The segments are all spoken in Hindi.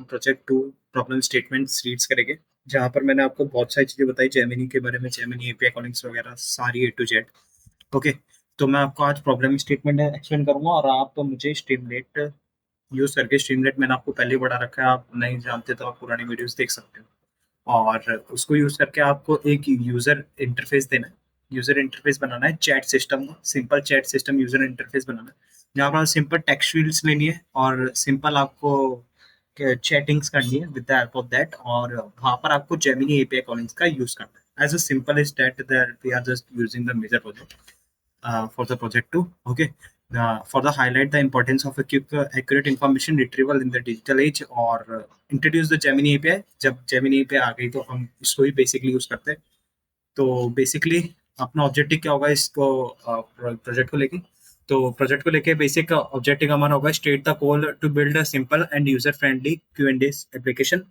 प्रोजेक्ट 2 प्रॉब्लम स्टेटमेंट्स रीड्स करेंगे, जहाँ पर मैंने आपको बहुत सारी चीज़ें बताई जेमिनी के बारे में, जेमिनी एपीआई कॉलिंग्स वगैरह सारी ए टू जेड। ओके, तो मैं आपको आज प्रॉब्लम स्टेटमेंट एक्सप्लेन करूंगा और आप तो मुझे स्ट्रीमलेट यूज़ करके, स्ट्रीमलेट मैंने आपको पहले ही पढ़ा रखा है, आप नहीं जानते तो आप पुरानी वीडियोस देख सकते हो। और उसको यूज़ करके आपको एक यूज़र इंटरफेस देना है, यूज़र इंटरफेस बनाना है, chat system, simple chat system user interface बनाना है, जहाँ पर सिंपल टेक्स्ट फील्ड्स लेनी है और सिंपल आपको चैटिंग्स करनी है with the help of that, और वहाँ पर आपको जेमिनी एपीआई कॉलिंग्स का यूज़ करना है। As a simple is that that we are just using the major project for the project too. Okay, for the highlight the importance of a quick, accurate information retrieval in the digital age, और introduce the Gemini API। जब Gemini API आ गई तो हम इसको ही बेसिकली यूज करते हैं। तो बेसिकली अपना ऑब्जेक्टिव क्या होगा इसको प्रोजेक्ट को लेके, तो प्रोजेक्ट को लेके बेसिक ऑब्जेक्टिव हमारा होगा state the goal to build a simple and user friendly Q&A application,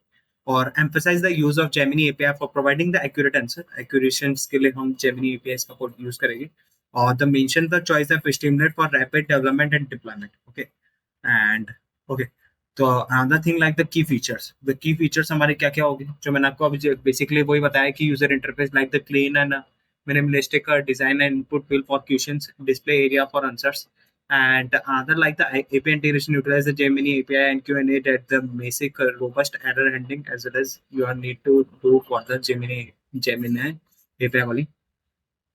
और emphasize the use of Gemini API for providing the accurate answer. एक्यूरेशंस के लिए हम जेमिनी एपीआई का कोड यूज करेंगे। और the mention the choice of Streamlit for rapid development and deployment. Okay, and okay, तो another thing like the key features हमारे क्या क्या होंगे, जो मैंने आपको अभी बेसिकली वही बताया कि user interface like the clean and minimalistic design and input field for questions, display area for answers, and other like the API integration utilize the Gemini API and Q&A that the basic robust error handling as well as you are need to do for the Gemini API वाली।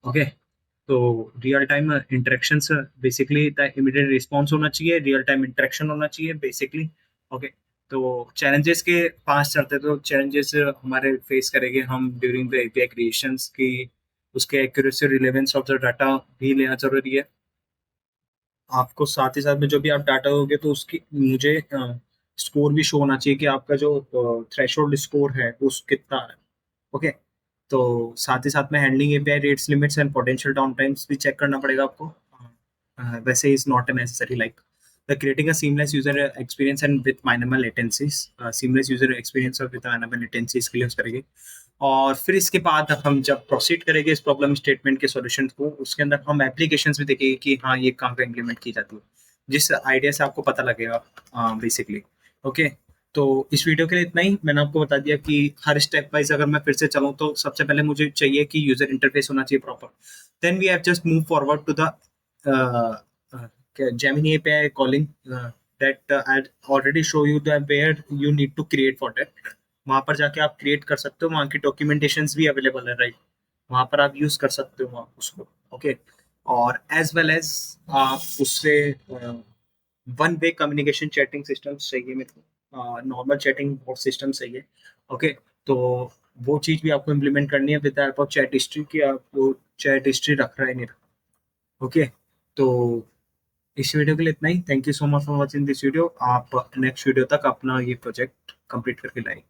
ओके, तो real time interactions, basically the immediate response होना चाहिए, रियल टाइम इंटरेक्शन होना चाहिए बेसिकली। ओके, तो चैलेंजेस के पास चलते, तो चैलेंजेस हमारे फेस करेंगे हम ड्यूरिंग द एपीआई क्रिएशंस की, उसके accuracy relevance of the data भी लेना जरूरी है। आपको साथ ही साथ में जो भी आप डाटा दोगे तो उसकी मुझे स्कोर भी शो होना चाहिए कि आपका जो थ्रेशोल्ड स्कोर है उस कितना है। ओके, तो साथ ही साथ में handling API rates limits and potential down times भी चेक करना पड़ेगा आपको। वैसे is not necessary like the creating a seamless user experience and with minimal latencies, seamless user experience और विद मिनिमल लेटेंसीज के लिए यूज करेंगे। और फिर इसके बाद हम जब प्रोसीड करेंगे इस प्रॉब्लम स्टेटमेंट के सॉल्यूशन को, उसके अंदर हम एप्लीकेशंस भी देखेंगे कि हाँ ये कहाँ पे इम्प्लीमेंट की जाती है, जिस आइडिया से आपको पता लगेगा बेसिकली। ओके, तो इस वीडियो के लिए इतना ही। मैंने आपको बता दिया कि हर स्टेप वाइज अगर मैं फिर से चलूँ तो सबसे पहले मुझे चाहिए कि यूजर इंटरफेस होना चाहिए proper, then we have just move forward to the Gemini API calling that I already show you that where you need to create for that। वहाँ पर जाके आप क्रिएट कर सकते हो, वहाँ की डॉक्यूमेंटेशंस भी अवेलेबल है, राइट, वहाँ पर आप यूज कर सकते हो वहाँ उसको। ओके, और एज वेल एज आप उससे one way communication chatting system चाहिए मेरे को, नॉर्मल चैटिंग सिस्टम चाहिए। ओके, तो वो चीज़ भी आपको इम्प्लीमेंट करनी है with the help of chat history की, आपको चैट हिस्ट्री रख रहा है नहीं रखा। ओके, तो इस वीडियो के लिए इतना ही। Thank you so much for watching this video. आप नेक्स्ट वीडियो तक अपना ये प्रोजेक्ट कंप्लीट करके लाएंगे।